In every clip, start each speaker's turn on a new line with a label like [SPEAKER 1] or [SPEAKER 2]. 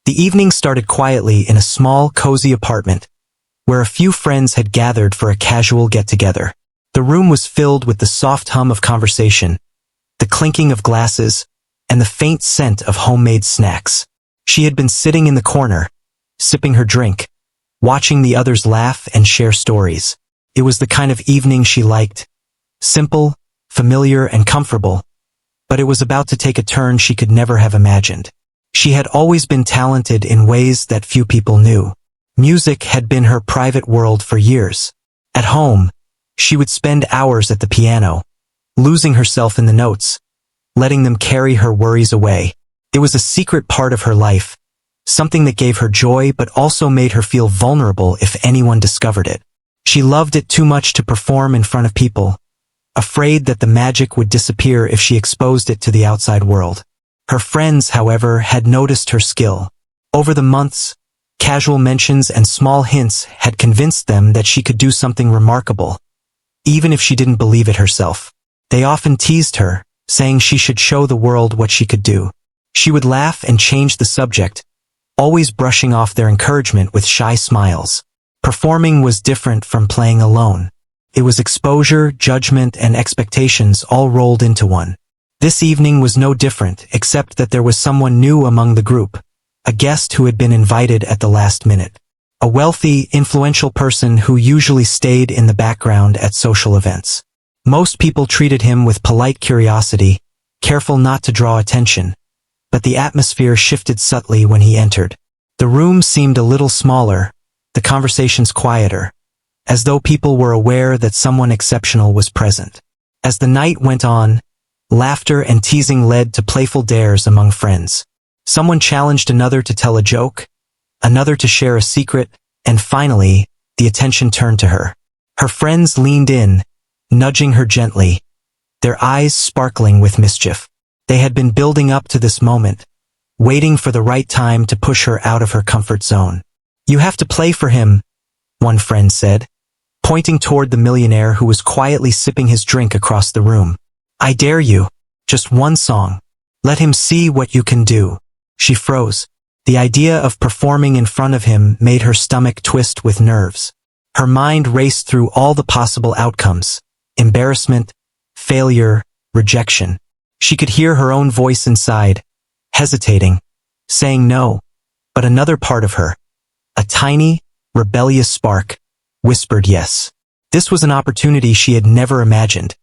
[SPEAKER 1] The evening started quietly in a small, cozy apartment, where a few friends had gathered for a casual get-together. The room was filled with the soft hum of conversation, the clinking of glasses, and the faint scent of homemade snacks. She had been sitting in the corner, sipping her drink, watching the others laugh and share stories. It was the kind of evening she liked. Simple, familiar, and comfortable. But it was about to take a turn she could never have imagined. She had always been talented in ways that few people knew. Music had been her private world for years. At home, she would spend hours at the piano, losing herself in the notes, letting them carry her worries away. It was a secret part of her life, something that gave her joy but also made her feel vulnerable if anyone discovered it. She loved it too much to perform in front of people, afraid that the magic would disappear if she exposed it to the outside world. Her friends, however, had noticed her skill. Over the months, casual mentions and small hints had convinced them that she could do something remarkable, even if she didn't believe it herself. They often teased her, saying she should show the world what she could do. She would laugh and change the subject, always brushing off their encouragement with shy smiles. Performing was different from playing alone. It was exposure, judgment, and expectations all rolled into one. This evening was no different, except that there was someone new among the group, a guest who had been invited at the last minute. A wealthy, influential person who usually stayed in the background at social events. Most people treated him with polite curiosity, careful not to draw attention, but the atmosphere shifted subtly when he entered. The room seemed a little smaller, the conversations quieter, as though people were aware that someone exceptional was present. As the night went on, laughter and teasing led to playful dares among friends. Someone challenged another to tell a joke, another to share a secret, and finally, the attention turned to her. Her friends leaned in, nudging her gently, their eyes sparkling with mischief. They had been building up to this moment, waiting for the right time to push her out of her comfort zone. "You have to play for him," one friend said, pointing toward the millionaire who was quietly sipping his drink across the room. "I dare you. Just one song. Let him see what you can do." She froze. The idea of performing in front of him made her stomach twist with nerves. Her mind raced through all the possible outcomes: embarrassment, failure, rejection. She could hear her own voice inside, hesitating, saying no. But another part of her, a tiny, rebellious spark, whispered yes. This was an opportunity she had never imagined.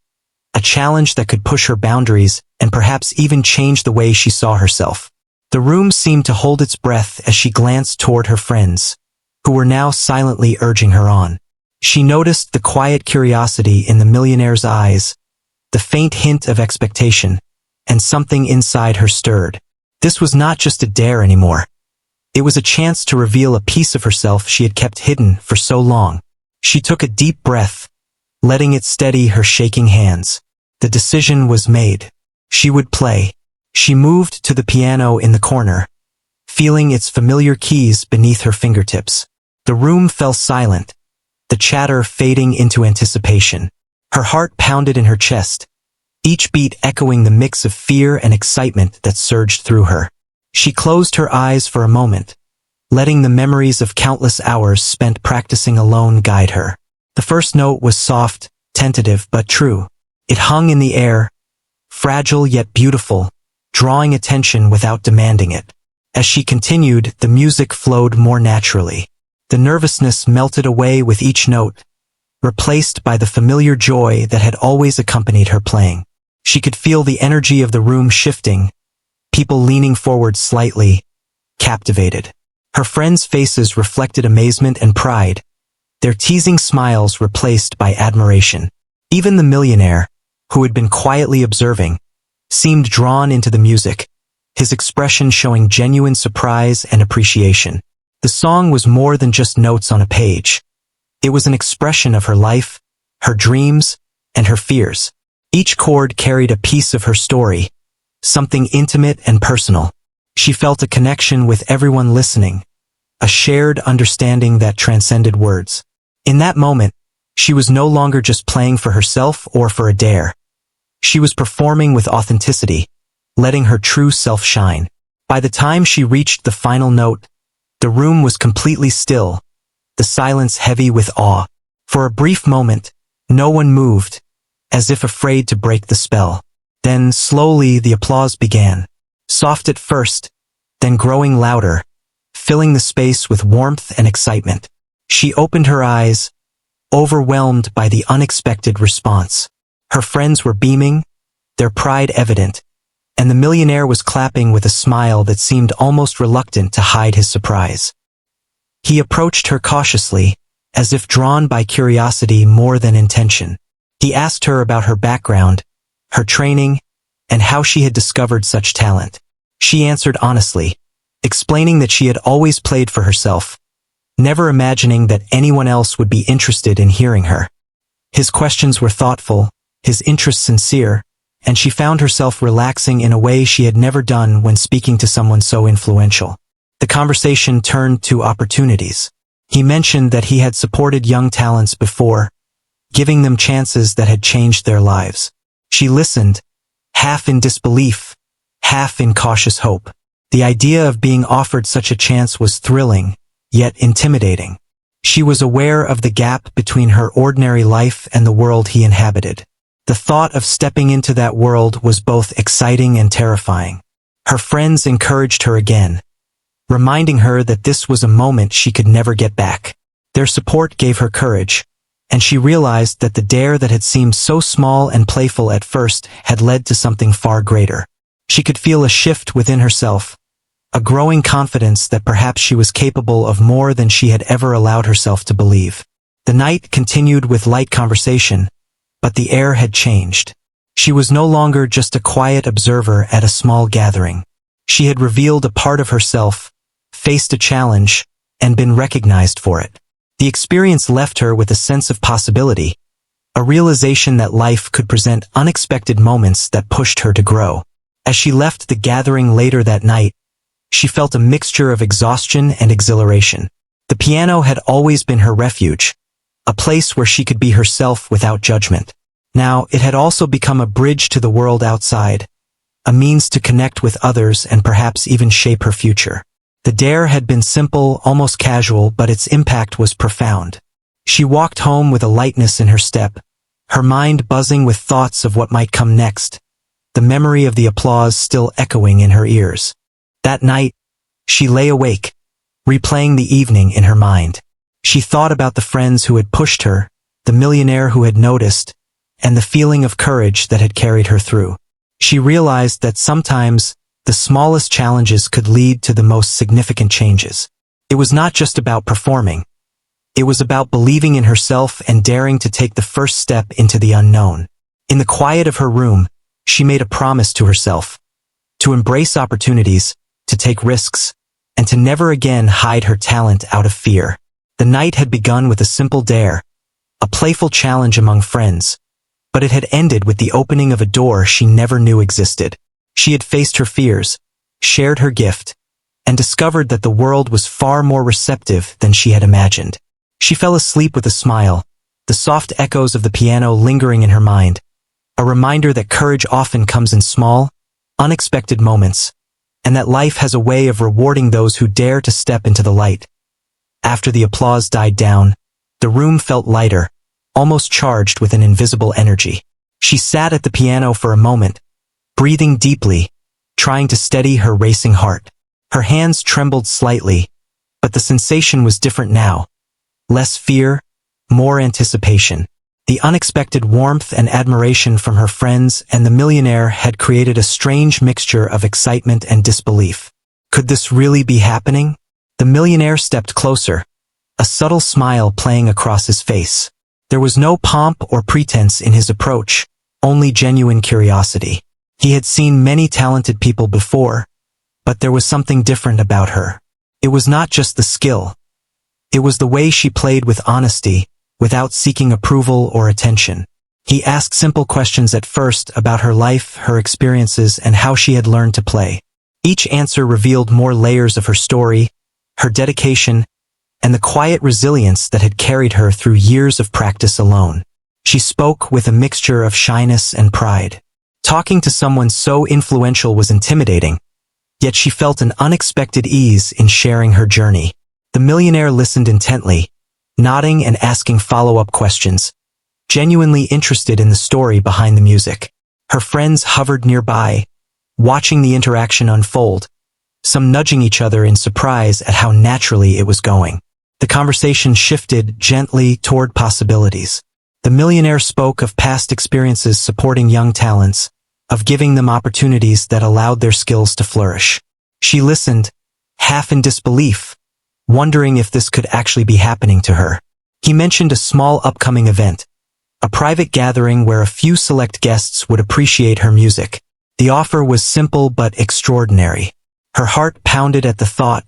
[SPEAKER 1] A challenge that could push her boundaries and perhaps even change the way she saw herself. The room seemed to hold its breath as she glanced toward her friends, who were now silently urging her on. She noticed the quiet curiosity in the millionaire's eyes, the faint hint of expectation, and something inside her stirred. This was not just a dare anymore. It was a chance to reveal a piece of herself she had kept hidden for so long. She took a deep breath, letting it steady her shaking hands. The decision was made. She would play. She moved to the piano in the corner, feeling its familiar keys beneath her fingertips. The room fell silent, the chatter fading into anticipation. Her heart pounded in her chest, each beat echoing the mix of fear and excitement that surged through her. She closed her eyes for a moment, letting the memories of countless hours spent practicing alone guide her. The first note was soft, tentative, but true. It hung in the air, fragile yet beautiful, drawing attention without demanding it. As she continued, the music flowed more naturally. The nervousness melted away with each note, replaced by the familiar joy that had always accompanied her playing. She could feel the energy of the room shifting, people leaning forward slightly, captivated. Her friends' faces reflected amazement and pride, their teasing smiles replaced by admiration. Even the millionaire, who had been quietly observing, seemed drawn into the music, his expression showing genuine surprise and appreciation. The song was more than just notes on a page. It was an expression of her life, her dreams, and her fears. Each chord carried a piece of her story, something intimate and personal. She felt a connection with everyone listening, a shared understanding that transcended words. In that moment, she was no longer just playing for herself or for a dare. She was performing with authenticity, letting her true self shine. By the time she reached the final note, the room was completely still, the silence heavy with awe. For a brief moment, no one moved, as if afraid to break the spell. Then, slowly, the applause began. Soft at first, then growing louder, filling the space with warmth and excitement. She opened her eyes, overwhelmed by the unexpected response. Her friends were beaming, their pride evident, and the millionaire was clapping with a smile that seemed almost reluctant to hide his surprise. He approached her cautiously, as if drawn by curiosity more than intention. He asked her about her background, her training, and how she had discovered such talent. She answered honestly, explaining that she had always played for herself, never imagining that anyone else would be interested in hearing her. His questions were thoughtful, his interest sincere, and she found herself relaxing in a way she had never done when speaking to someone so influential. The conversation turned to opportunities. He mentioned that he had supported young talents before, giving them chances that had changed their lives. She listened, half in disbelief, half in cautious hope. The idea of being offered such a chance was thrilling, yet intimidating. She was aware of the gap between her ordinary life and the world he inhabited. The thought of stepping into that world was both exciting and terrifying. Her friends encouraged her again, reminding her that this was a moment she could never get back. Their support gave her courage, and she realized that the dare that had seemed so small and playful at first had led to something far greater. She could feel a shift within herself, a growing confidence that perhaps she was capable of more than she had ever allowed herself to believe. The night continued with light conversation, but the air had changed. She was no longer just a quiet observer at a small gathering. She had revealed a part of herself, faced a challenge, and been recognized for it. The experience left her with a sense of possibility, a realization that life could present unexpected moments that pushed her to grow. As she left the gathering later that night, she felt a mixture of exhaustion and exhilaration. The piano had always been her refuge, a place where she could be herself without judgment. Now, it had also become a bridge to the world outside, a means to connect with others and perhaps even shape her future. The dare had been simple, almost casual, but its impact was profound. She walked home with a lightness in her step, her mind buzzing with thoughts of what might come next, the memory of the applause still echoing in her ears. That night, she lay awake, replaying the evening in her mind. She thought about the friends who had pushed her, the millionaire who had noticed, and the feeling of courage that had carried her through. She realized that sometimes the smallest challenges could lead to the most significant changes. It was not just about performing. It was about believing in herself and daring to take the first step into the unknown. In the quiet of her room, she made a promise to herself to embrace opportunities, to take risks, and to never again hide her talent out of fear. The night had begun with a simple dare, a playful challenge among friends, but it had ended with the opening of a door she never knew existed. She had faced her fears, shared her gift, and discovered that the world was far more receptive than she had imagined. She fell asleep with a smile, the soft echoes of the piano lingering in her mind, a reminder that courage often comes in small, unexpected moments, and that life has a way of rewarding those who dare to step into the light. After the applause died down, the room felt lighter, almost charged with an invisible energy. She sat at the piano for a moment, breathing deeply, trying to steady her racing heart. Her hands trembled slightly, but the sensation was different now. Less fear, more anticipation. The unexpected warmth and admiration from her friends and the millionaire had created a strange mixture of excitement and disbelief. Could this really be happening? The millionaire stepped closer, a subtle smile playing across his face. There was no pomp or pretense in his approach, only genuine curiosity. He had seen many talented people before, but there was something different about her. It was not just the skill. It was the way she played with honesty, without seeking approval or attention. He asked simple questions at first about her life, her experiences, and how she had learned to play. Each answer revealed more layers of her story, her dedication, and the quiet resilience that had carried her through years of practice alone. She spoke with a mixture of shyness and pride. Talking to someone so influential was intimidating, yet she felt an unexpected ease in sharing her journey. The millionaire listened intently, nodding and asking follow-up questions, genuinely interested in the story behind the music. Her friends hovered nearby, watching the interaction unfold, some nudging each other in surprise at how naturally it was going. The conversation shifted gently toward possibilities. The millionaire spoke of past experiences supporting young talents, of giving them opportunities that allowed their skills to flourish. She listened, half in disbelief, wondering if this could actually be happening to her. He mentioned a small upcoming event, a private gathering where a few select guests would appreciate her music. The offer was simple but extraordinary. Her heart pounded at the thought,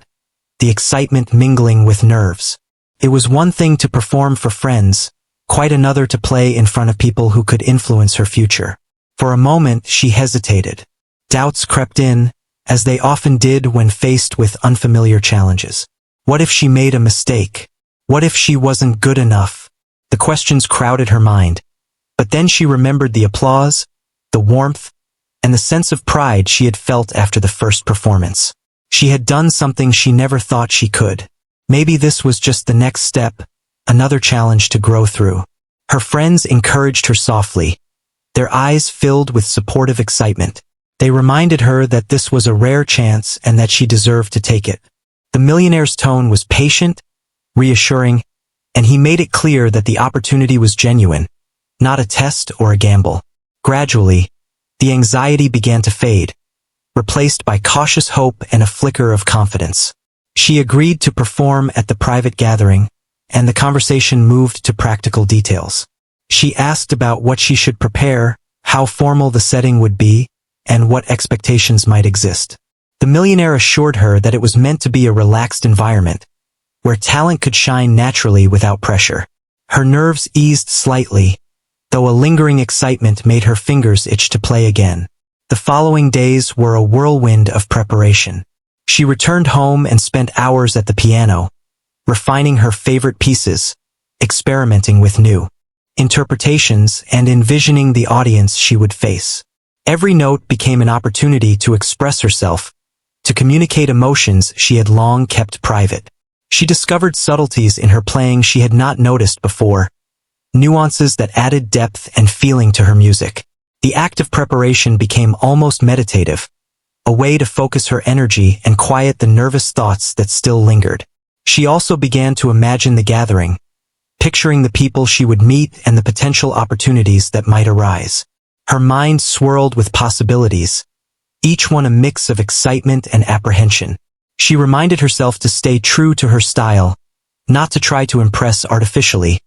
[SPEAKER 1] the excitement mingling with nerves. It was one thing to perform for friends, quite another to play in front of people who could influence her future. For a moment she hesitated. Doubts crept in, as they often did when faced with unfamiliar challenges. What if she made a mistake? What if she wasn't good enough? The questions crowded her mind. But then she remembered the applause, the warmth, and the sense of pride she had felt after the first performance. She had done something she never thought she could. Maybe this was just the next step, another challenge to grow through. Her friends encouraged her softly, their eyes filled with supportive excitement. They reminded her that this was a rare chance and that she deserved to take it. The millionaire's tone was patient, reassuring, and he made it clear that the opportunity was genuine, not a test or a gamble. Gradually, the anxiety began to fade, replaced by cautious hope and a flicker of confidence. She agreed to perform at the private gathering, and the conversation moved to practical details. She asked about what she should prepare, how formal the setting would be, and what expectations might exist. The millionaire assured her that it was meant to be a relaxed environment, where talent could shine naturally without pressure. Her nerves eased slightly, though a lingering excitement made her fingers itch to play again. The following days were a whirlwind of preparation. She returned home and spent hours at the piano, refining her favorite pieces, experimenting with new interpretations, and envisioning the audience she would face. Every note became an opportunity to express herself, to communicate emotions she had long kept private. She discovered subtleties in her playing she had not noticed before, nuances that added depth and feeling to her music. The act of preparation became almost meditative, a way to focus her energy and quiet the nervous thoughts that still lingered. She also began to imagine the gathering, picturing the people she would meet and the potential opportunities that might arise. Her mind swirled with possibilities, each one a mix of excitement and apprehension. She reminded herself to stay true to her style, not to try to impress artificially,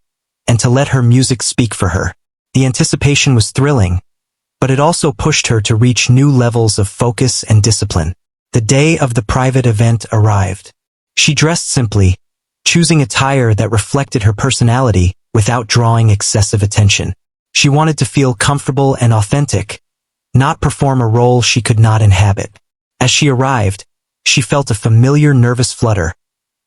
[SPEAKER 1] and to let her music speak for her. The anticipation was thrilling, but it also pushed her to reach new levels of focus and discipline. The day of the private event arrived. She dressed simply, choosing attire that reflected her personality without drawing excessive attention. She wanted to feel comfortable and authentic, not perform a role she could not inhabit. As she arrived, she felt a familiar nervous flutter,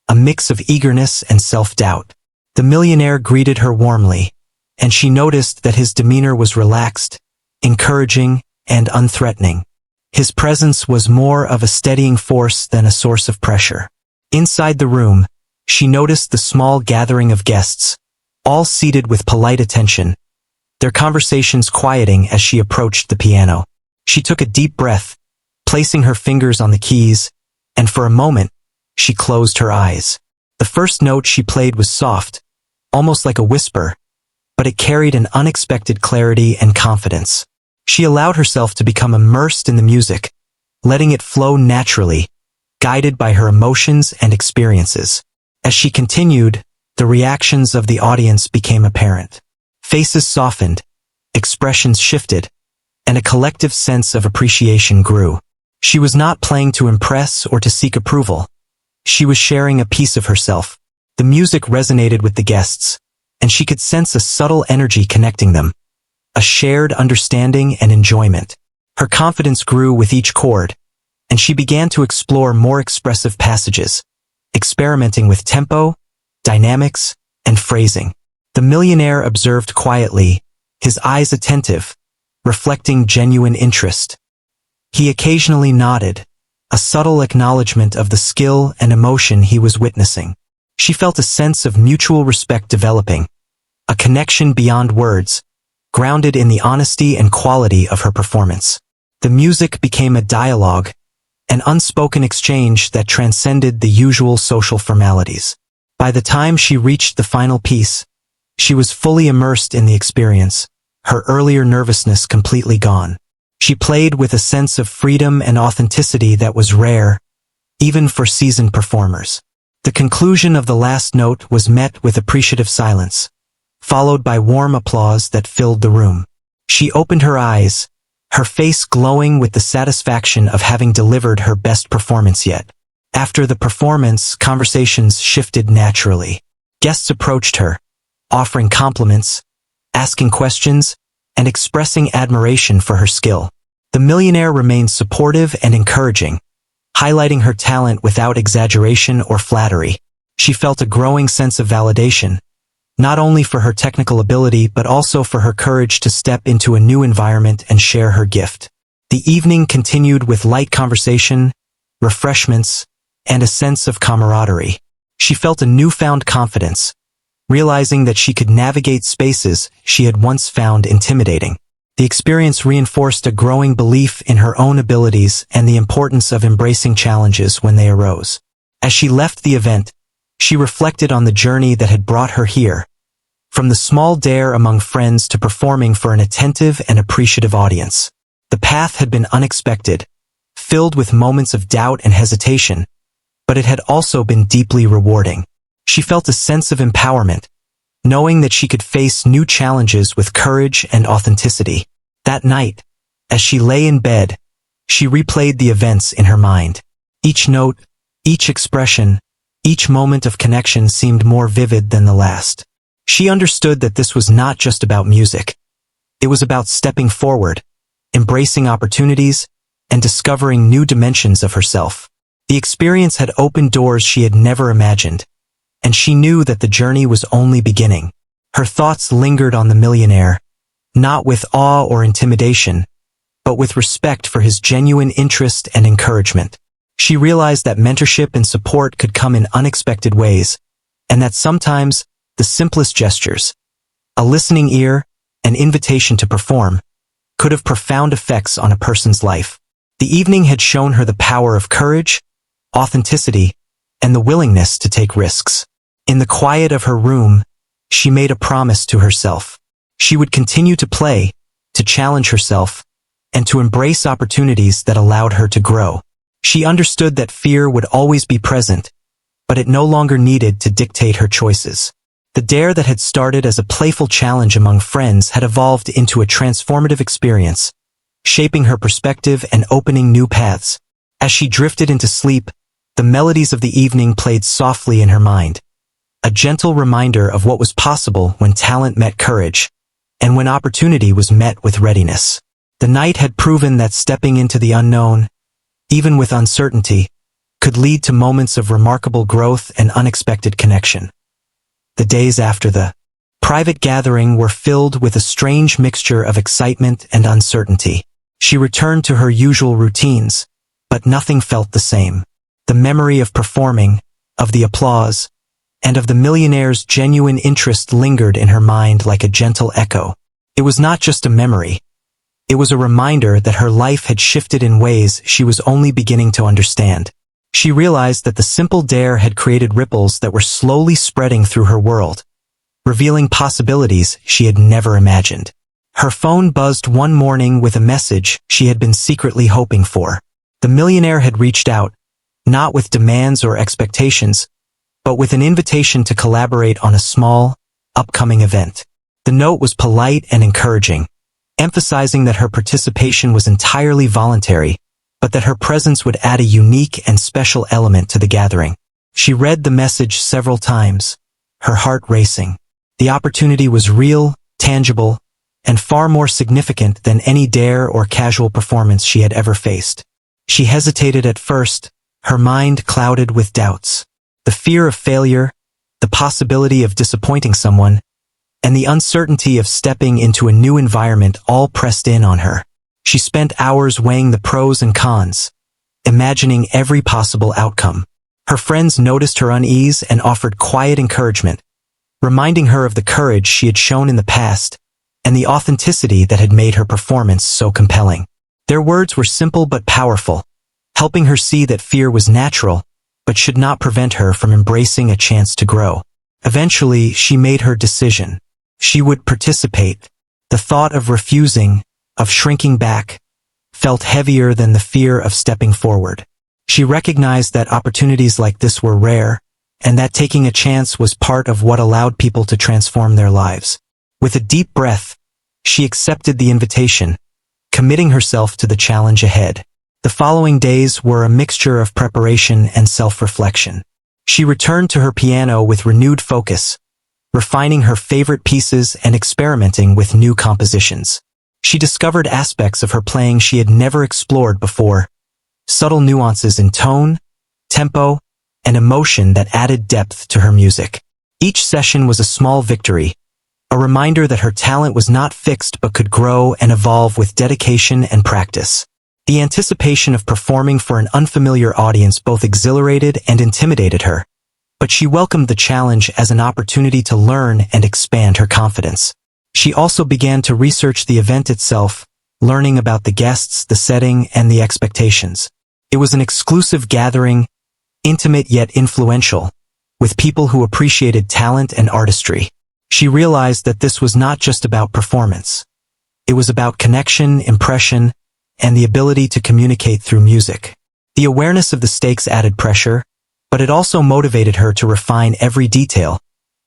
[SPEAKER 1] a mix of eagerness and self-doubt. The millionaire greeted her warmly, and she noticed that his demeanor was relaxed, encouraging, and unthreatening. His presence was more of a steadying force than a source of pressure. Inside the room, she noticed the small gathering of guests, all seated with polite attention, their conversations quieting as she approached the piano. She took a deep breath, placing her fingers on the keys, and for a moment, she closed her eyes. The first note she played was soft, almost like a whisper, but it carried an unexpected clarity and confidence. She allowed herself to become immersed in the music, letting it flow naturally, guided by her emotions and experiences. As she continued, the reactions of the audience became apparent. Faces softened, expressions shifted, and a collective sense of appreciation grew. She was not playing to impress or to seek approval. She was sharing a piece of herself. The music resonated with the guests, and she could sense a subtle energy connecting them, a shared understanding and enjoyment. Her confidence grew with each chord, and she began to explore more expressive passages, experimenting with tempo, dynamics, and phrasing. The millionaire observed quietly, his eyes attentive, reflecting genuine interest. He occasionally nodded, a subtle acknowledgement of the skill and emotion he was witnessing. She felt a sense of mutual respect developing, a connection beyond words, grounded in the honesty and quality of her performance. The music became a dialogue, an unspoken exchange that transcended the usual social formalities. By the time she reached the final piece, she was fully immersed in the experience, her earlier nervousness completely gone. She played with a sense of freedom and authenticity that was rare, even for seasoned performers. The conclusion of the last note was met with appreciative silence, followed by warm applause that filled the room. She opened her eyes, her face glowing with the satisfaction of having delivered her best performance yet. After the performance, conversations shifted naturally. Guests approached her, offering compliments, asking questions, and expressing admiration for her skill. The millionaire remained supportive and encouraging, highlighting her talent without exaggeration or flattery. She felt a growing sense of validation, not only for her technical ability but also for her courage to step into a new environment and share her gift. The evening continued with light conversation, refreshments, and a sense of camaraderie. She felt a newfound confidence, realizing that she could navigate spaces she had once found intimidating. The experience reinforced a growing belief in her own abilities and the importance of embracing challenges when they arose. As she left the event, she reflected on the journey that had brought her here, from the small dare among friends to performing for an attentive and appreciative audience. The path had been unexpected, filled with moments of doubt and hesitation, but it had also been deeply rewarding. She felt a sense of empowerment, knowing that she could face new challenges with courage and authenticity. That night, as she lay in bed, she replayed the events in her mind. Each note, each expression, each moment of connection seemed more vivid than the last. She understood that this was not just about music. It was about stepping forward, embracing opportunities, and discovering new dimensions of herself. The experience had opened doors she had never imagined, and she knew that the journey was only beginning. Her thoughts lingered on the millionaire, not with awe or intimidation, but with respect for his genuine interest and encouragement. She realized that mentorship and support could come in unexpected ways, and that sometimes the simplest gestures, a listening ear, an invitation to perform, could have profound effects on a person's life. The evening had shown her the power of courage, authenticity, and the willingness to take risks. In the quiet of her room, she made a promise to herself. She would continue to play, to challenge herself, and to embrace opportunities that allowed her to grow. She understood that fear would always be present, but it no longer needed to dictate her choices. The dare that had started as a playful challenge among friends had evolved into a transformative experience, shaping her perspective and opening new paths. As she drifted into sleep, the melodies of the evening played softly in her mind, a gentle reminder of what was possible when talent met courage, and when opportunity was met with readiness. The night had proven that stepping into the unknown, even with uncertainty, could lead to moments of remarkable growth and unexpected connection. The days after the private gathering were filled with a strange mixture of excitement and uncertainty. She returned to her usual routines, but nothing felt the same. The memory of performing, of the applause, and of the millionaire's genuine interest lingered in her mind like a gentle echo. It was not just a memory. It was a reminder that her life had shifted in ways she was only beginning to understand. She realized that the simple dare had created ripples that were slowly spreading through her world, revealing possibilities she had never imagined. Her phone buzzed one morning with a message she had been secretly hoping for. The millionaire had reached out, not with demands or expectations, but with an invitation to collaborate on a small, upcoming event. The note was polite and encouraging, emphasizing that her participation was entirely voluntary, but that her presence would add a unique and special element to the gathering. She read the message several times, her heart racing. The opportunity was real, tangible, and far more significant than any dare or casual performance she had ever faced. She hesitated at first, her mind clouded with doubts. The fear of failure, the possibility of disappointing someone, and the uncertainty of stepping into a new environment all pressed in on her. She spent hours weighing the pros and cons, imagining every possible outcome. Her friends noticed her unease and offered quiet encouragement, reminding her of the courage she had shown in the past and the authenticity that had made her performance so compelling. Their words were simple but powerful, helping her see that fear was natural but should not prevent her from embracing a chance to grow. Eventually, she made her decision. She would participate. The thought of refusing, of shrinking back, felt heavier than the fear of stepping forward. She recognized that opportunities like this were rare, and that taking a chance was part of what allowed people to transform their lives. With a deep breath, she accepted the invitation, committing herself to the challenge ahead. The following days were a mixture of preparation and self-reflection. She returned to her piano with renewed focus, refining her favorite pieces and experimenting with new compositions. She discovered aspects of her playing she had never explored before, subtle nuances in tone, tempo, and emotion that added depth to her music. Each session was a small victory, a reminder that her talent was not fixed but could grow and evolve with dedication and practice. The anticipation of performing for an unfamiliar audience both exhilarated and intimidated her, but she welcomed the challenge as an opportunity to learn and expand her confidence. She also began to research the event itself, learning about the guests, the setting, and the expectations. It was an exclusive gathering, intimate yet influential, with people who appreciated talent and artistry. She realized that this was not just about performance. It was about connection, impression, and the ability to communicate through music. The awareness of the stakes added pressure, but it also motivated her to refine every detail,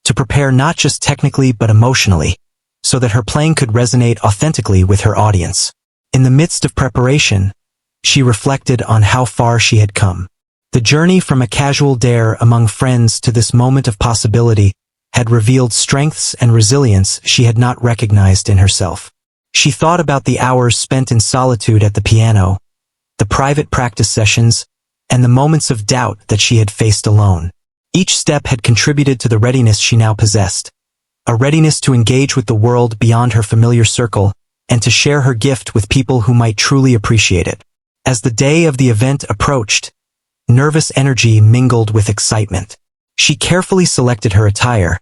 [SPEAKER 1] to prepare not just technically but emotionally, so that her playing could resonate authentically with her audience. In the midst of preparation, she reflected on how far she had come. The journey from a casual dare among friends to this moment of possibility had revealed strengths and resilience she had not recognized in herself. She thought about the hours spent in solitude at the piano, the private practice sessions, and the moments of doubt that she had faced alone. Each step had contributed to the readiness she now possessed, a readiness to engage with the world beyond her familiar circle and to share her gift with people who might truly appreciate it. As the day of the event approached, nervous energy mingled with excitement. She carefully selected her attire,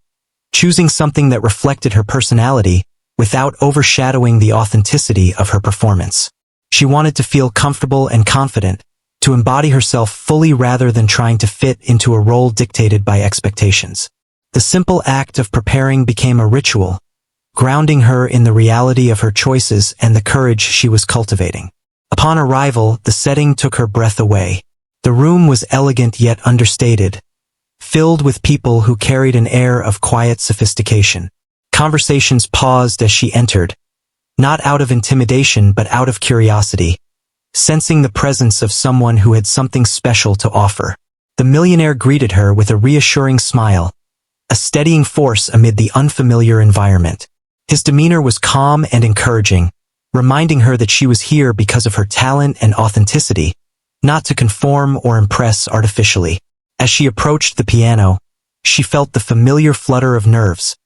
[SPEAKER 1] choosing something that reflected her personality without overshadowing the authenticity of her performance. She wanted to feel comfortable and confident, to embody herself fully rather than trying to fit into a role dictated by expectations. The simple act of preparing became a ritual, grounding her in the reality of her choices and the courage she was cultivating. Upon arrival, the setting took her breath away. The room was elegant yet understated, filled with people who carried an air of quiet sophistication. Conversations paused as she entered, not out of intimidation but out of curiosity, sensing the presence of someone who had something special to offer. The millionaire greeted her with a reassuring smile, a steadying force amid the unfamiliar environment. His demeanor was calm and encouraging, reminding her that she was here because of her talent and authenticity, not to conform or impress artificially. As she approached the piano, she felt the familiar flutter of nerves,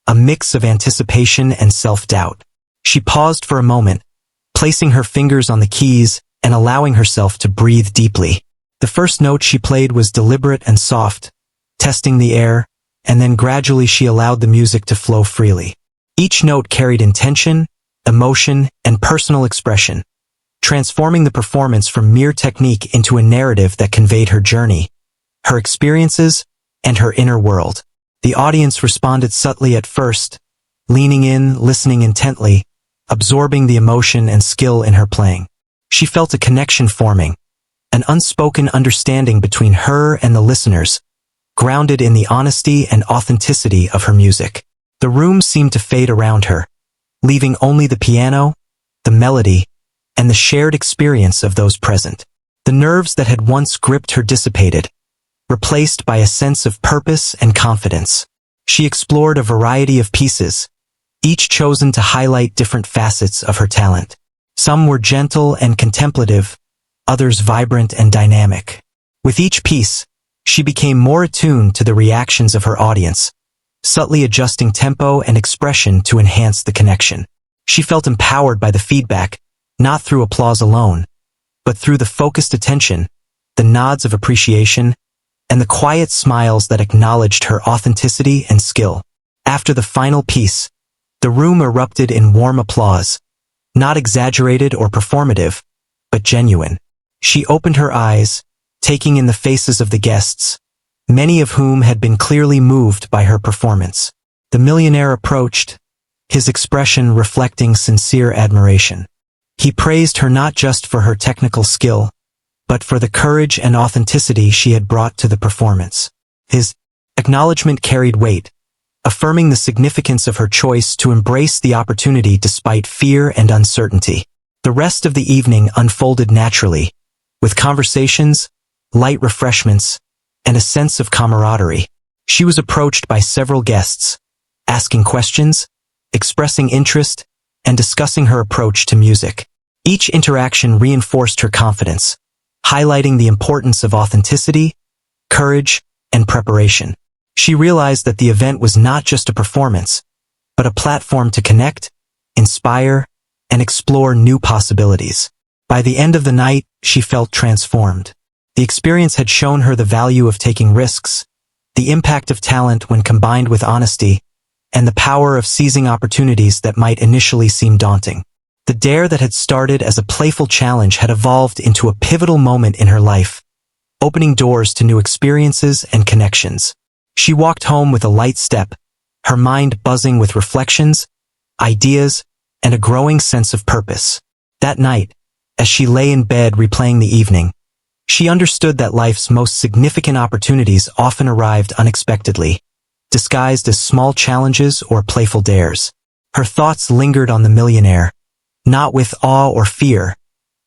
[SPEAKER 1] a mix of anticipation and self-doubt. She paused for a moment, placing her fingers on the keys and allowing herself to breathe deeply. The first note she played was deliberate and soft, testing the air, and then gradually she allowed the music to flow freely. Each note carried intention, emotion, and personal expression, transforming the performance from mere technique into a narrative that conveyed her journey, her experiences, and her inner world. The audience responded subtly at first, leaning in, listening intently, absorbing the emotion and skill in her playing. She felt a connection forming, an unspoken understanding between her and the listeners, grounded in the honesty and authenticity of her music. The room seemed to fade around her, leaving only the piano, the melody, and the shared experience of those present. The nerves that had once gripped her dissipated, replaced by a sense of purpose and confidence. She explored a variety of pieces, each chosen to highlight different facets of her talent. Some were gentle and contemplative, others vibrant and dynamic. With each piece, she became more attuned to the reactions of her audience, subtly adjusting tempo and expression to enhance the connection. She felt empowered by the feedback, not through applause alone, but through the focused attention, the nods of appreciation, and the quiet smiles that acknowledged her authenticity and skill. After the final piece, the room erupted in warm applause, not exaggerated or performative, but genuine. She opened her eyes, taking in the faces of the guests, many of whom had been clearly moved by her performance. The millionaire approached, his expression reflecting sincere admiration. He praised her not just for her technical skill, but for the courage and authenticity she had brought to the performance. His acknowledgement carried weight, affirming the significance of her choice to embrace the opportunity despite fear and uncertainty. The rest of the evening unfolded naturally, with conversations, light refreshments, and a sense of camaraderie. She was approached by several guests, asking questions, expressing interest, and discussing her approach to music. Each interaction reinforced her confidence, highlighting the importance of authenticity, courage, and preparation. She realized that the event was not just a performance, but a platform to connect, inspire, and explore new possibilities. By the end of the night, she felt transformed. The experience had shown her the value of taking risks, the impact of talent when combined with honesty, and the power of seizing opportunities that might initially seem daunting. The dare that had started as a playful challenge had evolved into a pivotal moment in her life, opening doors to new experiences and connections. She walked home with a light step, her mind buzzing with reflections, ideas, and a growing sense of purpose. That night, as she lay in bed replaying the evening, she understood that life's most significant opportunities often arrived unexpectedly, disguised as small challenges or playful dares. Her thoughts lingered on the millionaire, not with awe or fear,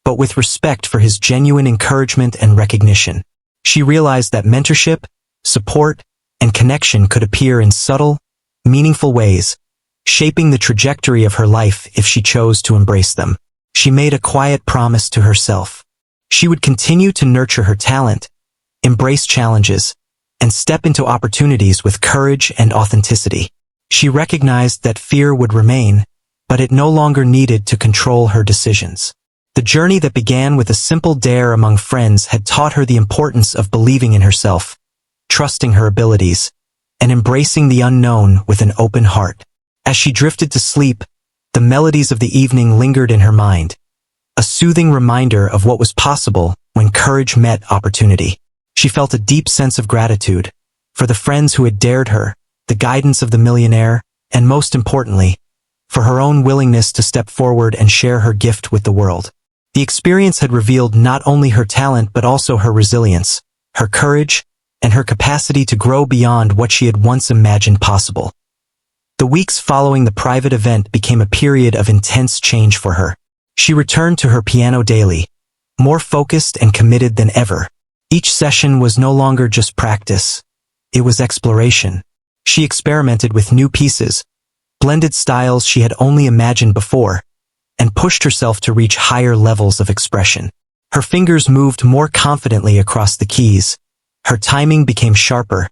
[SPEAKER 1] but with respect for his genuine encouragement and recognition. She realized that mentorship, support, and connection could appear in subtle, meaningful ways, shaping the trajectory of her life if she chose to embrace them. She made a quiet promise to herself. She would continue to nurture her talent, embrace challenges, and step into opportunities with courage and authenticity. She recognized that fear would remain, but it no longer needed to control her decisions. The journey that began with a simple dare among friends had taught her the importance of believing in herself, trusting her abilities, and embracing the unknown with an open heart. As she drifted to sleep, the melodies of the evening lingered in her mind, a soothing reminder of what was possible when courage met opportunity. She felt a deep sense of gratitude for the friends who had dared her, the guidance of the millionaire, and most importantly, for her own willingness to step forward and share her gift with the world. The experience had revealed not only her talent but also her resilience, her courage, and her capacity to grow beyond what she had once imagined possible. The weeks following the private event became a period of intense change for her. She returned to her piano daily, more focused and committed than ever. Each session was no longer just practice, it was exploration. She experimented with new pieces, blended styles she had only imagined before, and pushed herself to reach higher levels of expression. Her fingers moved more confidently across the keys, her timing became sharper,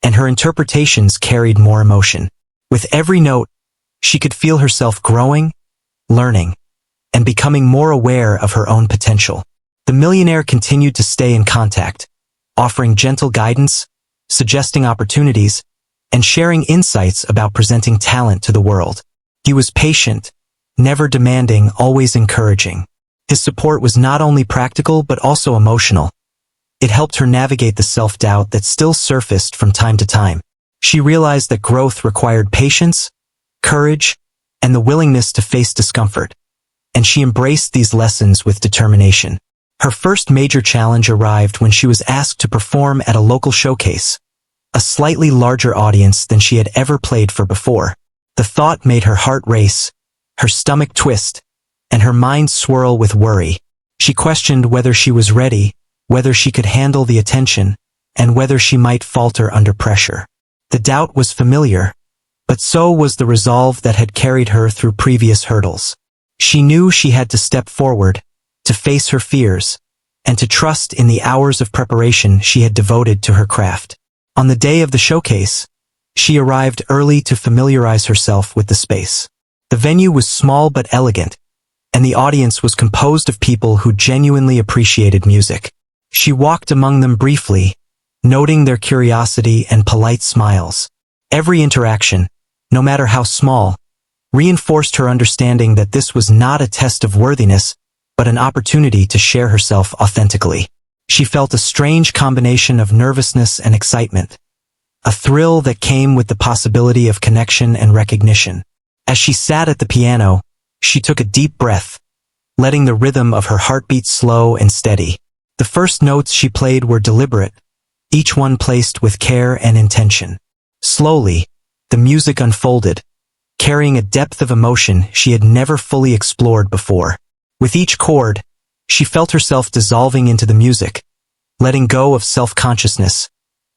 [SPEAKER 1] and her interpretations carried more emotion. With every note, she could feel herself growing, learning, and becoming more aware of her own potential. The millionaire continued to stay in contact, offering gentle guidance, suggesting opportunities, and sharing insights about presenting talent to the world. He was patient, never demanding, always encouraging. His support was not only practical but also emotional. It helped her navigate the self-doubt that still surfaced from time to time. She realized that growth required patience, courage, and the willingness to face discomfort, and she embraced these lessons with determination. Her first major challenge arrived when she was asked to perform at a local showcase, a slightly larger audience than she had ever played for before. The thought made her heart race, her stomach twist, and her mind swirl with worry. She questioned whether she was ready, whether she could handle the attention, and whether she might falter under pressure. The doubt was familiar, but so was the resolve that had carried her through previous hurdles. She knew she had to step forward, to face her fears, and to trust in the hours of preparation she had devoted to her craft. On the day of the showcase, she arrived early to familiarize herself with the space. The venue was small but elegant, and the audience was composed of people who genuinely appreciated music. She walked among them briefly, noting their curiosity and polite smiles. Every interaction, no matter how small, reinforced her understanding that this was not a test of worthiness, but an opportunity to share herself authentically. She felt a strange combination of nervousness and excitement, a thrill that came with the possibility of connection and recognition. As she sat at the piano, she took a deep breath, letting the rhythm of her heartbeat slow and steady. The first notes she played were deliberate, each one placed with care and intention. Slowly, the music unfolded, carrying a depth of emotion she had never fully explored before. With each chord, she felt herself dissolving into the music, letting go of self-consciousness,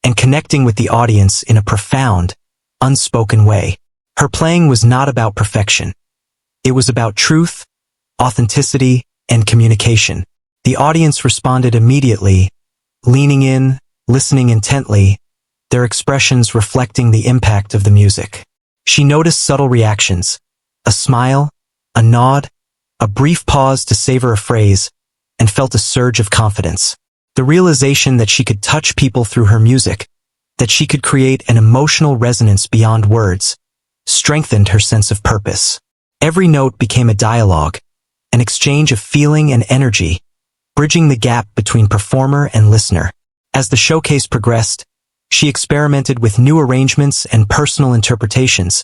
[SPEAKER 1] and connecting with the audience in a profound, unspoken way. Her playing was not about perfection. It was about truth, authenticity, and communication. The audience responded immediately, leaning in, listening intently, their expressions reflecting the impact of the music. She noticed subtle reactions, a smile, a nod, a brief pause to savor a phrase, and felt a surge of confidence. The realization that she could touch people through her music, that she could create an emotional resonance beyond words, strengthened her sense of purpose. Every note became a dialogue, an exchange of feeling and energy, bridging the gap between performer and listener. As the showcase progressed, she experimented with new arrangements and personal interpretations,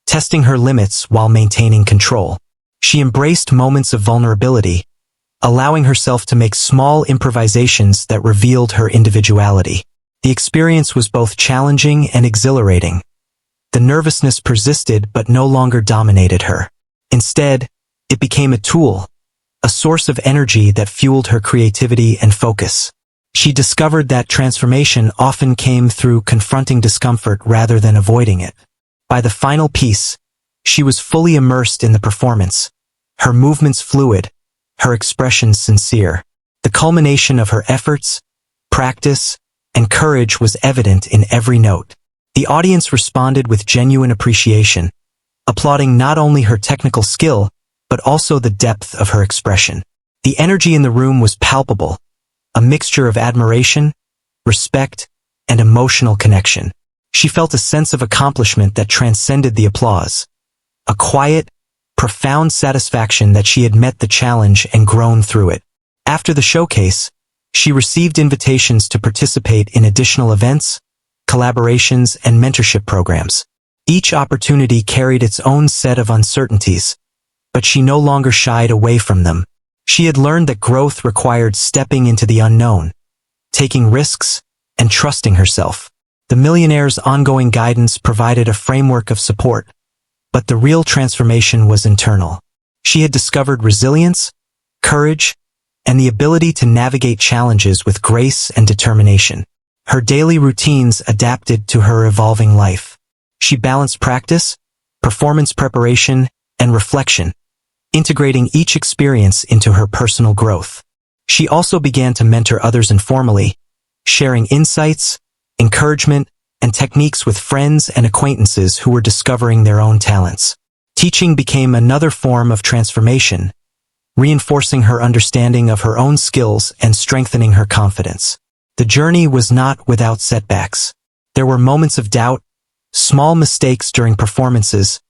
[SPEAKER 1] testing her limits while maintaining control. She embraced moments of vulnerability, allowing herself to make small improvisations that revealed her individuality. The experience was both challenging and exhilarating. The nervousness persisted but no longer dominated her. Instead, it became a tool, a source of energy that fueled her creativity and focus. She discovered that transformation often came through confronting discomfort rather than avoiding it. By the final piece, she was fully immersed in the performance, her movements fluid, her expressions sincere. The culmination of her efforts, practice, and courage was evident in every note. The audience responded with genuine appreciation, applauding not only her technical skill, but also the depth of her expression. The energy in the room was palpable, a mixture of admiration, respect, and emotional connection. She felt a sense of accomplishment that transcended the applause, a quiet, profound satisfaction that she had met the challenge and grown through it. After the showcase, she received invitations to participate in additional events, collaborations, and mentorship programs. Each opportunity carried its own set of uncertainties, but she no longer shied away from them. She had learned that growth required stepping into the unknown, taking risks, and trusting herself. The Millionaire's ongoing guidance provided a framework of support, but the real transformation was internal. She had discovered resilience, courage, and the ability to navigate challenges with grace and determination. Her daily routines adapted to her evolving life. She balanced practice, performance preparation, and reflection, integrating each experience into her personal growth. She also began to mentor others informally, sharing insights, encouragement, and techniques with friends and acquaintances who were discovering their own talents. Teaching became another form of transformation, reinforcing her understanding of her own skills and strengthening her confidence. The journey was not without setbacks. There were moments of doubt, small mistakes during performances,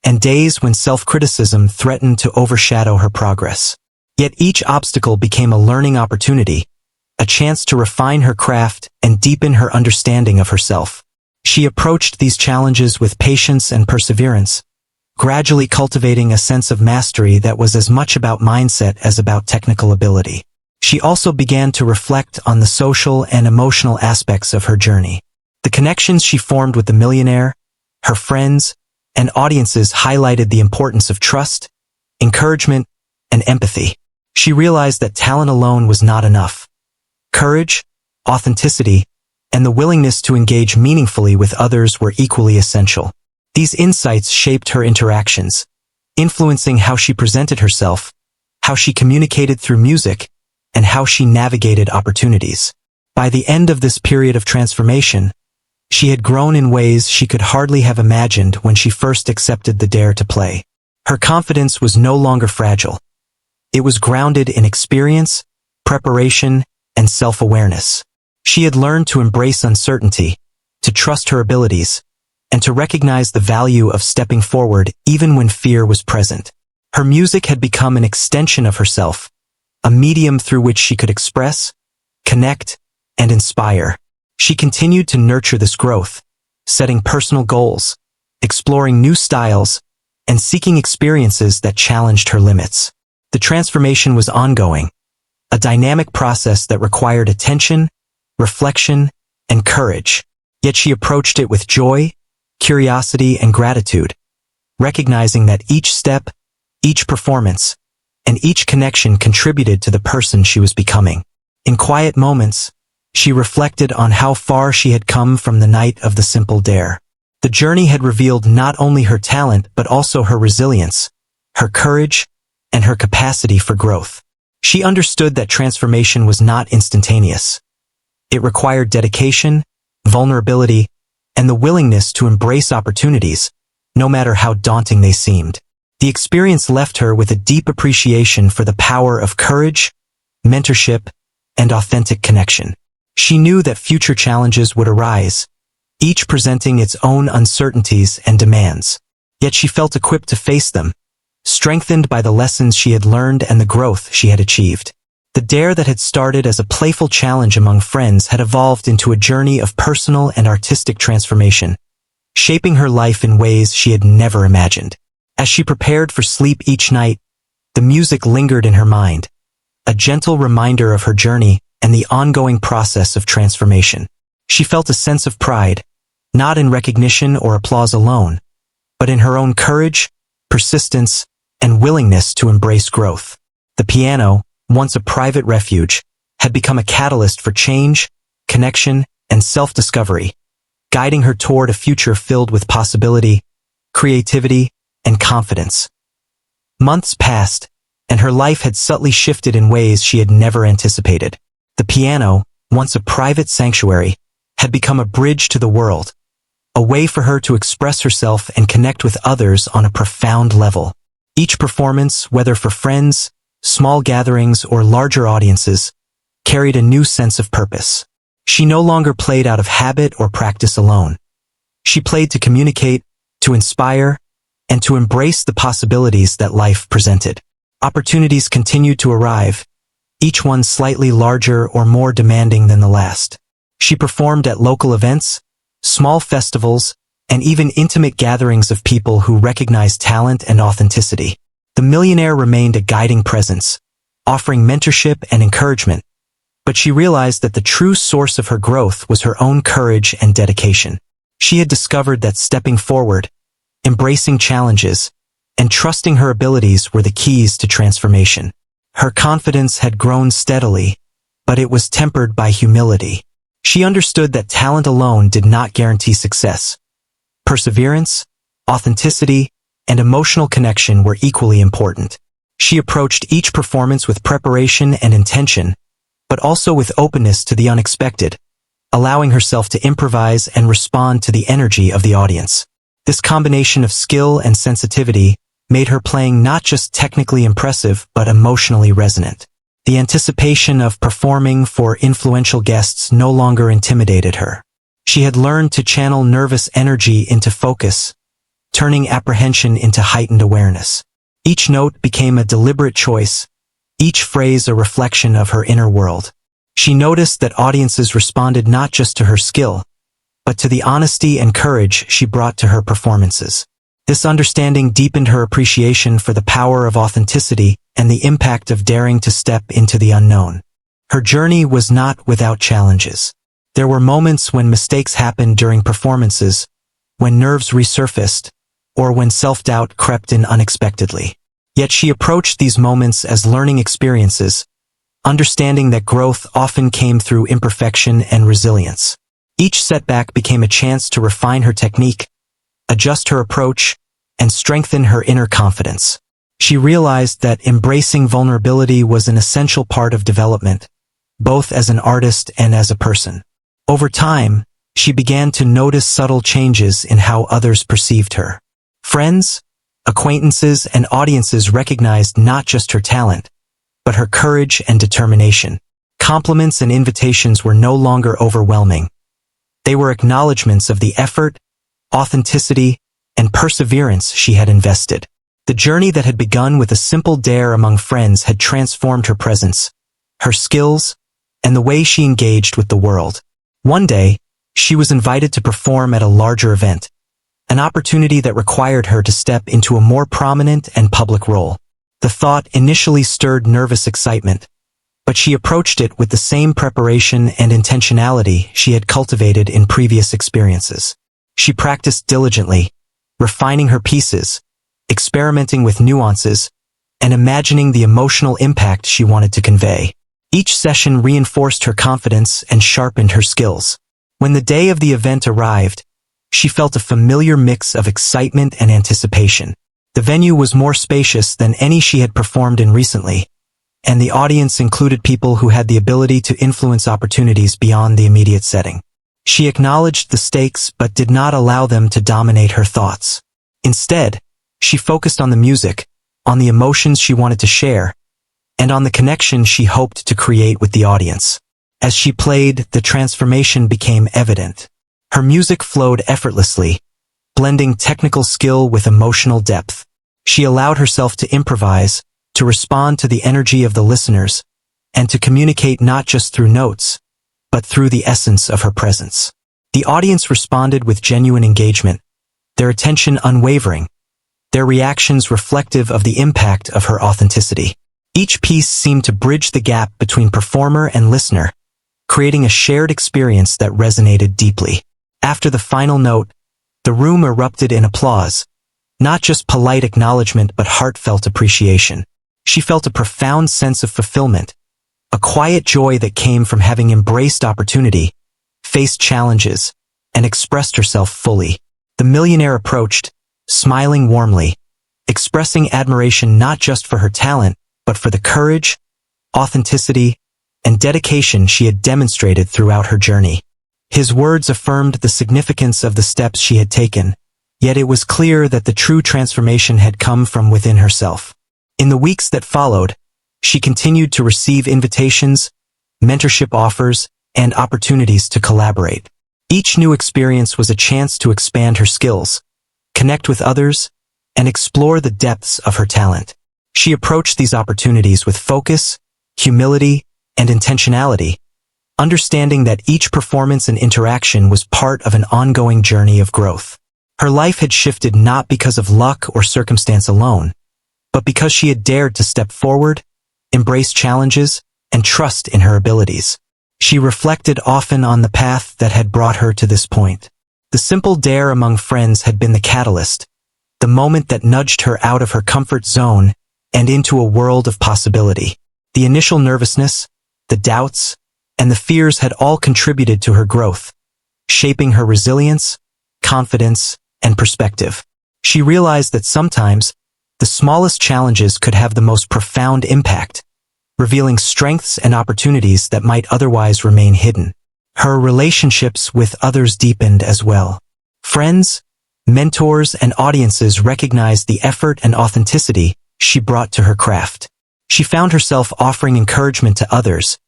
[SPEAKER 1] and days when self-criticism threatened to overshadow her progress. Yet each obstacle became a learning opportunity, a chance to refine her craft and deepen her understanding of herself. She approached these challenges with patience and perseverance, gradually cultivating a sense of mastery that was as much about mindset as about technical ability. She also began to reflect on the social and emotional aspects of her journey. The connections she formed with the Millionaire, her friends, and audiences highlighted the importance of trust, encouragement, and empathy. She realized that talent alone was not enough. Courage, authenticity, and the willingness to engage meaningfully with others were equally essential. These insights shaped her interactions, influencing how she presented herself, how she communicated through music, and how she navigated opportunities. By the end of this period of transformation, she had grown in ways she could hardly have imagined when she first accepted the dare to play. Her confidence was no longer fragile. It was grounded in experience, preparation, and self-awareness. She had learned to embrace uncertainty, to trust her abilities, and to recognize the value of stepping forward even when fear was present. Her music had become an extension of herself, a medium through which she could express, connect, and inspire. She continued to nurture this growth, setting personal goals, exploring new styles, and seeking experiences that challenged her limits. The transformation was ongoing, a dynamic process that required attention, reflection, and courage. Yet she approached it with joy, curiosity, and gratitude, recognizing that each step, each performance, and each connection contributed to the person she was becoming. In quiet moments, she reflected on how far she had come from the night of the simple dare. The journey had revealed not only her talent but also her resilience, her courage, and her capacity for growth. She understood that transformation was not instantaneous. It required dedication, vulnerability, and the willingness to embrace opportunities, no matter how daunting they seemed. The experience left her with a deep appreciation for the power of courage, mentorship, and authentic connection. She knew that future challenges would arise, each presenting its own uncertainties and demands. Yet she felt equipped to face them, strengthened by the lessons she had learned and the growth she had achieved. The dare that had started as a playful challenge among friends had evolved into a journey of personal and artistic transformation, shaping her life in ways she had never imagined. As she prepared for sleep each night, the music lingered in her mind, a gentle reminder of her journey and the ongoing process of transformation. She felt a sense of pride, not in recognition or applause alone, but in her own courage, persistence, and willingness to embrace growth. The piano, once a private refuge, had become a catalyst for change, connection, and self-discovery, guiding her toward a future filled with possibility, creativity, and confidence. Months passed, and her life had subtly shifted in ways she had never anticipated. The piano, once a private sanctuary, had become a bridge to the world, a way for her to express herself and connect with others on a profound level. Each performance, whether for friends, small gatherings, or larger audiences, carried a new sense of purpose. She no longer played out of habit or practice alone. She played to communicate, to inspire, and to embrace the possibilities that life presented. Opportunities continued to arrive, each one slightly larger or more demanding than the last. She performed at local events, small festivals, and even intimate gatherings of people who recognized talent and authenticity. The Millionaire remained a guiding presence, offering mentorship and encouragement, but she realized that the true source of her growth was her own courage and dedication. She had discovered that stepping forward, embracing challenges, and trusting her abilities were the keys to transformation. Her confidence had grown steadily, but it was tempered by humility. She understood that talent alone did not guarantee success. Perseverance, authenticity, and emotional connection were equally important. She approached each performance with preparation and intention, but also with openness to the unexpected, allowing herself to improvise and respond to the energy of the audience. This combination of skill and sensitivity made her playing not just technically impressive but emotionally resonant. The anticipation of performing for influential guests no longer intimidated her. She had learned to channel nervous energy into focus, turning apprehension into heightened awareness. Each note became a deliberate choice, each phrase a reflection of her inner world. She noticed that audiences responded not just to her skill, but to the honesty and courage she brought to her performances. This understanding deepened her appreciation for the power of authenticity and the impact of daring to step into the unknown. Her journey was not without challenges. There were moments when mistakes happened during performances, when nerves resurfaced, or when self-doubt crept in unexpectedly. Yet she approached these moments as learning experiences, understanding that growth often came through imperfection and resilience. Each setback became a chance to refine her technique, adjust her approach, and strengthen her inner confidence. She realized that embracing vulnerability was an essential part of development, both as an artist and as a person. Over time, she began to notice subtle changes in how others perceived her. Friends, acquaintances, and audiences recognized not just her talent, but her courage and determination. Compliments and invitations were no longer overwhelming. They were acknowledgments of the effort, authenticity, and perseverance she had invested. The journey that had begun with a simple dare among friends had transformed her presence, her skills, and the way she engaged with the world. One day, she was invited to perform at a larger event, an opportunity that required her to step into a more prominent and public role. The thought initially stirred nervous excitement, but she approached it with the same preparation and intentionality she had cultivated in previous experiences. She practiced diligently, refining her pieces, experimenting with nuances, and imagining the emotional impact she wanted to convey. Each session reinforced her confidence and sharpened her skills. When the day of the event arrived, she felt a familiar mix of excitement and anticipation. The venue was more spacious than any she had performed in recently, and the audience included people who had the ability to influence opportunities beyond the immediate setting. She acknowledged the stakes but did not allow them to dominate her thoughts. Instead, she focused on the music, on the emotions she wanted to share, and on the connection she hoped to create with the audience. As she played, the transformation became evident. Her music flowed effortlessly, blending technical skill with emotional depth. She allowed herself to improvise, to respond to the energy of the listeners, and to communicate not just through notes, but through the essence of her presence. The audience responded with genuine engagement, their attention unwavering, their reactions reflective of the impact of her authenticity. Each piece seemed to bridge the gap between performer and listener, creating a shared experience that resonated deeply. After the final note, the room erupted in applause, not just polite acknowledgement but heartfelt appreciation. She felt a profound sense of fulfillment, a quiet joy that came from having embraced opportunity, faced challenges, and expressed herself fully. The millionaire approached, smiling warmly, expressing admiration not just for her talent, but for the courage, authenticity, and dedication she had demonstrated throughout her journey. His words affirmed the significance of the steps she had taken, yet it was clear that the true transformation had come from within herself. In the weeks that followed, she continued to receive invitations, mentorship offers, and opportunities to collaborate. Each new experience was a chance to expand her skills, connect with others, and explore the depths of her talent. She approached these opportunities with focus, humility, and intentionality, understanding that each performance and interaction was part of an ongoing journey of growth. Her life had shifted not because of luck or circumstance alone, but because she had dared to step forward, embrace challenges, and trust in her abilities. She reflected often on the path that had brought her to this point. The simple dare among friends had been the catalyst, the moment that nudged her out of her comfort zone and into a world of possibility. The initial nervousness, the doubts, and the fears had all contributed to her growth, shaping her resilience, confidence, and perspective. She realized that sometimes, the smallest challenges could have the most profound impact, revealing strengths and opportunities that might otherwise remain hidden. Her relationships with others deepened as well. Friends, mentors, and audiences recognized the effort and authenticity she brought to her craft. She found herself offering encouragement to others,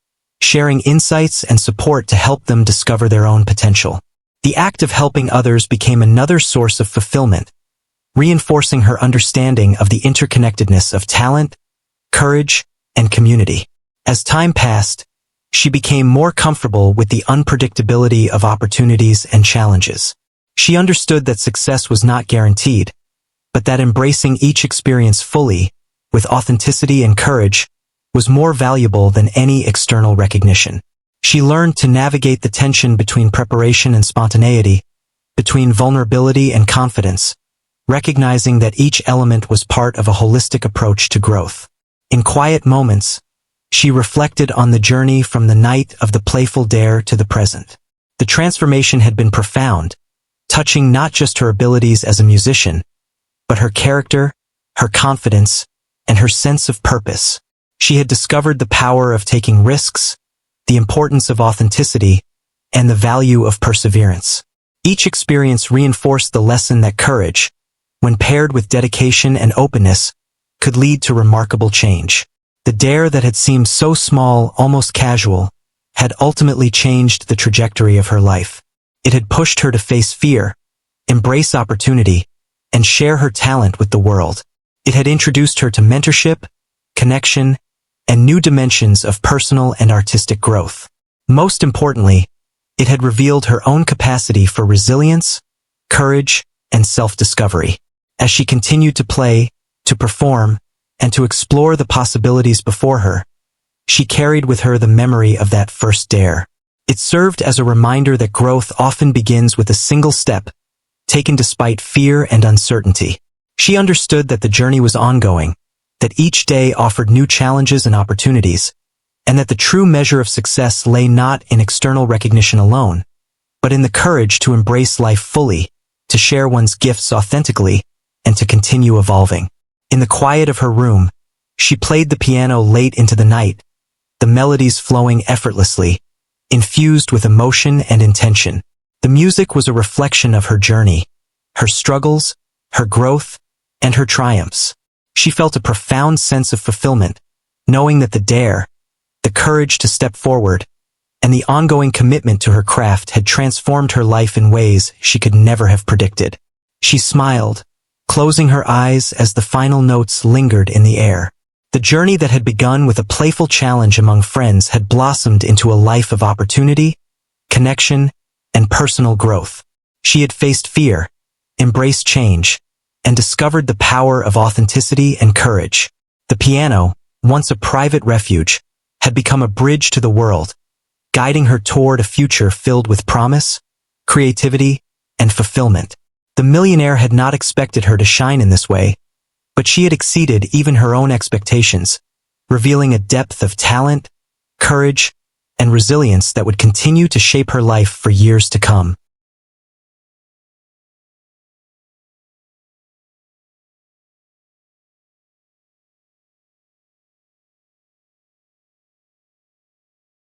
[SPEAKER 1] sharing insights and support to help them discover their own potential. The act of helping others became another source of fulfillment, reinforcing her understanding of the interconnectedness of talent, courage, and community. As time passed, she became more comfortable with the unpredictability of opportunities and challenges. She understood that success was not guaranteed, but that embracing each experience fully, with authenticity and courage, was more valuable than any external recognition. She learned to navigate the tension between preparation and spontaneity, between vulnerability and confidence, recognizing that each element was part of a holistic approach to growth. In quiet moments, she reflected on the journey from the night of the playful dare to the present. The transformation had been profound, touching not just her abilities as a musician, but her character, her confidence, and her sense of purpose. She had discovered the power of taking risks, the importance of authenticity, and the value of perseverance. Each experience reinforced the lesson that courage, when paired with dedication and openness, could lead to remarkable change. The dare that had seemed so small, almost casual, had ultimately changed the trajectory of her life. It had pushed her to face fear, embrace opportunity, and share her talent with the world. It had introduced her to mentorship, connection, and new dimensions of personal and artistic growth. Most importantly, it had revealed her own capacity for resilience, courage, and self-discovery. As she continued to play, to perform, and to explore the possibilities before her, she carried with her the memory of that first dare. It served as a reminder that growth often begins with a single step, taken despite fear and uncertainty. She understood that the journey was ongoing, that each day offered new challenges and opportunities, and that the true measure of success lay not in external recognition alone, but in the courage to embrace life fully, to share one's gifts authentically, and to continue evolving. In the quiet of her room, she played the piano late into the night, the melodies flowing effortlessly, infused with emotion and intention. The music was a reflection of her journey, her struggles, her growth, and her triumphs. She felt a profound sense of fulfillment, knowing that the dare, the courage to step forward, and the ongoing commitment to her craft had transformed her life in ways she could never have predicted. She smiled, closing her eyes as the final notes lingered in the air. The journey that had begun with a playful challenge among friends had blossomed into a life of opportunity, connection, and personal growth. She had faced fear, embraced change, and discovered the power of authenticity and courage. The piano, once a private refuge, had become a bridge to the world, guiding her toward a future filled with promise, creativity, and fulfillment. The millionaire had not expected her to shine in this way, but she had exceeded even her own expectations, revealing a depth of talent, courage, and resilience that would continue to shape her life for years to come.